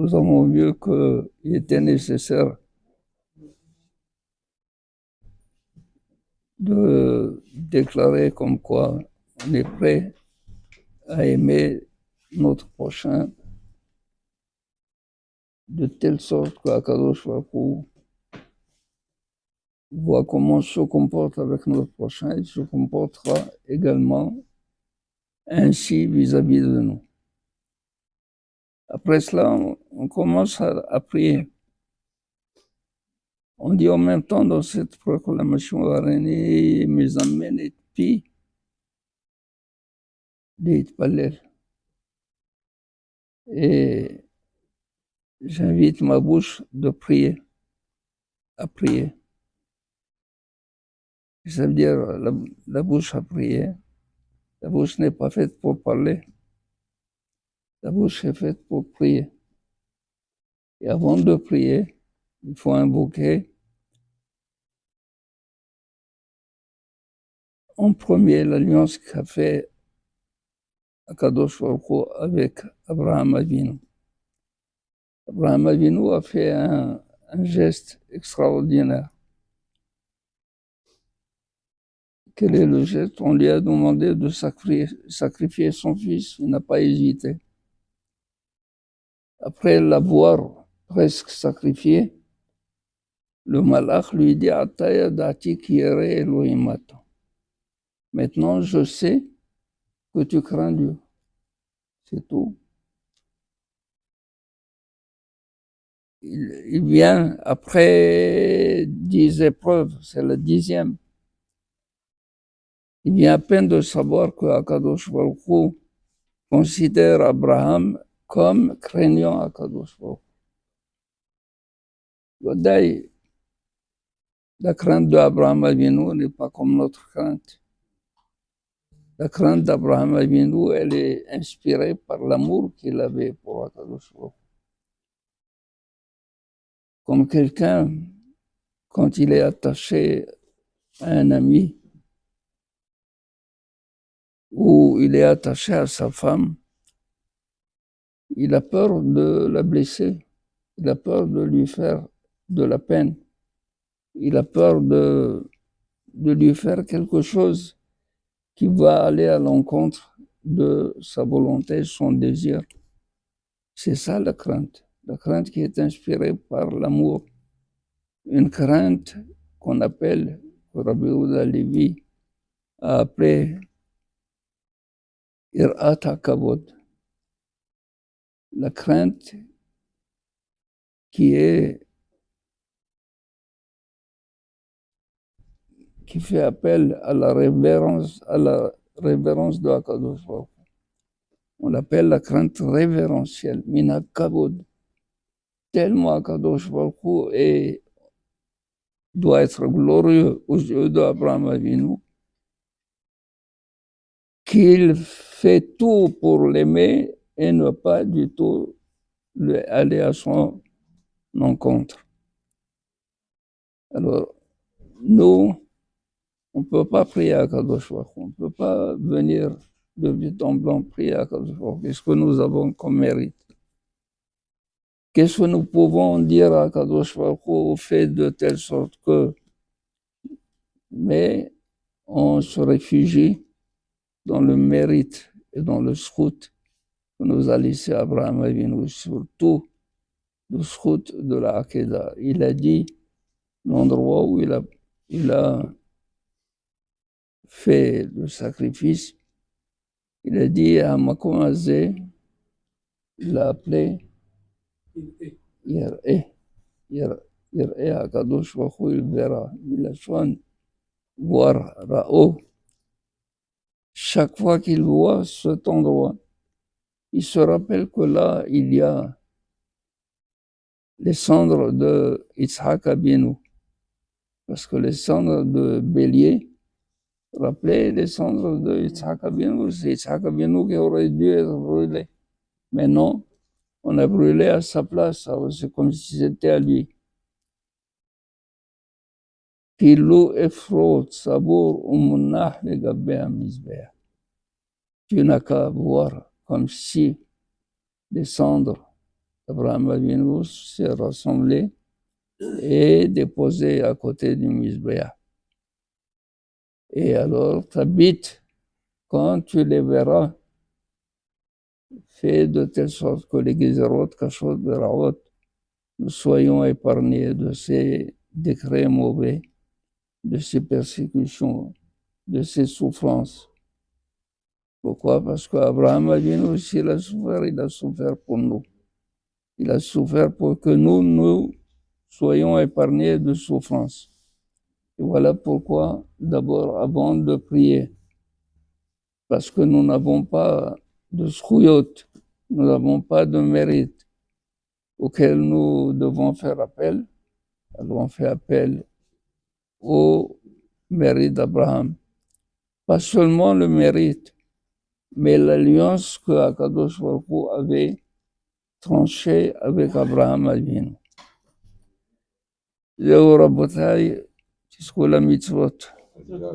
nous avons vu qu'il était nécessaire de déclarer comme quoi on est prêt à aimer notre prochain de telle sorte qu'Akadosh Baruch Hu voit comment on se comporte avec notre prochain, il se comportera également ainsi vis-à-vis de nous. Après cela, on commence à prier. On dit en même temps dans cette proclamation Arani Mizamen et Pi d'Itpalel. Et j'invite ma bouche de prier, à prier. Ça veut dire la bouche à prier. La bouche n'est pas faite pour parler. La bouche est faite pour prier. Et avant de prier, il faut invoquer en premier l'alliance qu'a fait Akadosh Baruch Hu avec Abraham Avinu. Abraham Avinu a fait un geste extraordinaire. Quel est le geste? On lui a demandé de sacrifier son fils. Il n'a pas hésité. Après l'avoir presque sacrifié, le malach lui dit Ataya dati kiyere Elohimata. Maintenant, je sais que tu crains Dieu. C'est tout. Il vient après 10 épreuves, c'est la 10e. Il vient à peine de savoir que Akadosh Baruch Hu considère Abraham comme craignant Akadosh Baruch Hu. La crainte d'Abraham Avinu n'est pas comme notre crainte. La crainte d'Abraham Avinu, elle est inspirée par l'amour qu'il avait pour Akadosh Baruch Hu. Comme quelqu'un, quand il est attaché à un ami, ou il est attaché à sa femme, il a peur de la blesser, il a peur de lui faire de la peine, il a peur de lui faire quelque chose qui va aller à l'encontre de sa volonté, son désir. C'est ça la crainte qui est inspirée par l'amour. Une crainte qu'on appelle, que Rabbi Yehuda Levi a appelé Irat HaKavod. La crainte qui fait appel à la révérence de Akadosh Baruch Hu. On l'appelle la crainte révérentielle, Mina Kavod. Tellement Akadosh Baruch Hu doit être glorieux aux yeux d'Abraham Avinu, qu'il fait tout pour l'aimer et ne pas du tout aller à son encontre. Alors, nous, on ne peut pas prier à Kadosh Baruch Hu, on ne peut pas venir de but en blanc prier à Kadosh Baruch Hu. Qu'est-ce que nous avons comme mérite? Qu'est-ce que nous pouvons dire à Kadosh Baruch Hu au fait de telle sorte que, mais on se réfugie dans le mérite et dans le srout que nous a laissé Abraham Avinu, surtout le srout de la Hakeda. Il a dit l'endroit où il a fait le sacrifice, il a dit à Makom Azeh, il l'a appelé Yer'e HaKadosh Baruch Hu, il verra, Milachon, voir Ra'o. Chaque fois qu'il voit cet endroit, il se rappelle que là, il y a les cendres de Yitzhak Abinu, parce que les cendres de bélier rappelaient les cendres de Yitzhak Abinu. C'est Yitzhak Abinu qui aurait dû être brûlé. Mais non, on a brûlé à sa place, c'est comme si c'était à lui. Pilou efrot sabour umunah legabé mizbeah. Tu n'as qu'à voir comme si les cendres Abraham Avinu s'est rassemblé et déposé à côté du Mizbeah. Et alors, t'habites, quand tu les verras, fais de telle sorte que les Gezerot, Kachot, Beraot, nous soyons épargnés de ces décrets mauvais, de ces persécutions, de ces souffrances. Pourquoi? Parce qu'Abraham Avinu aussi, il a souffert pour nous. Il a souffert pour que nous soyons épargnés de souffrances. Et voilà pourquoi, d'abord, avant de prier, parce que nous n'avons pas de schuyot, nous n'avons pas de mérite auquel nous devons faire appel. Alors on fait appel au mérite d'Abraham. Pas seulement le mérite, mais l'alliance que Akadosh Baruch Hu avait tranchée avec Abraham Avinu. זהו רבותיי, תזכו למצוות.